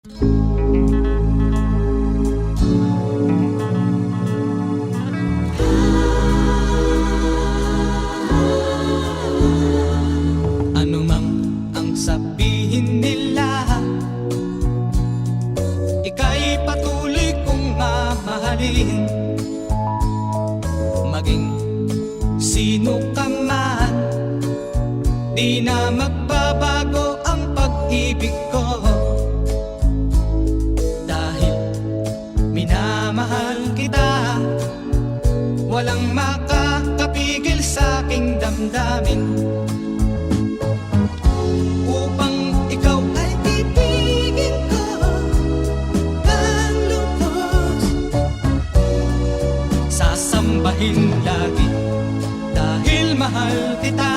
Ano mang ang sabihin nila, ika'y patuloy kong mamahalin. Maging sino ka man, di na magbabago ang pag-ibig ko. Dahil minamahal kita, walang makakapigil sa aking damdamin. Upang ikaw ay ibigin ko ng lubos, sasambahin lagi dahil mahal kita.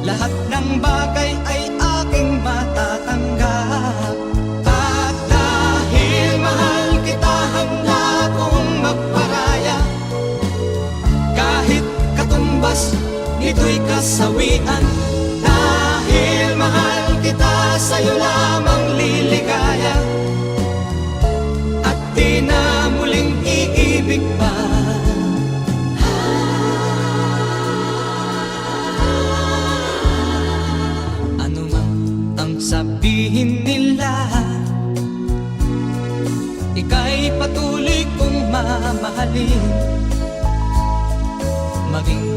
Lahat ng bagay ay aking matatanggap. At dahil mahal kita, handa kong magparaya. Kahit katumbas, nito'y kasawian. Dahil mahal kita, sa'yo lamang liligaya. At di na muling iibig pa. Sabihin nila, ika'y patuloy kong mamahalin. Maging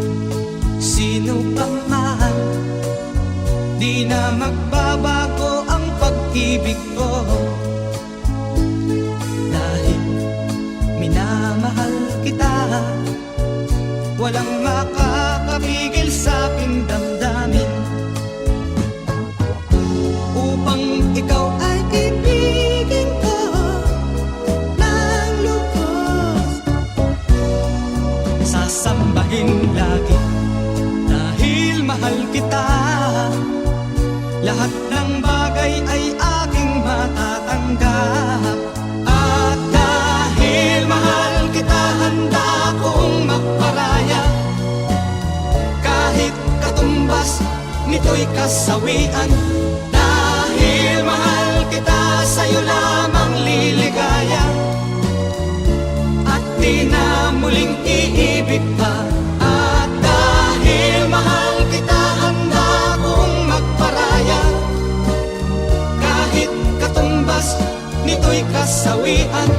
sino pa man, di na magbabago ang pag-ibig ko. Dahil minamahal kita, walang makakapigil sa aking damdamin. Upang ikaw ay ibigin ko ng lubos, sasambahin lagi dahil mahal kita. Lahat ng bagay ay aking matatanggap. At dahil mahal kita, handa kong magparaya. Kahit katumbas, nito'y kasawian. Dahil mahal kita, sa'yo lamang liligaya. At di na muling iibig pa. At dahil mahal kita, handa kong magparaya. Kahit katumbas, nito'y kasawian.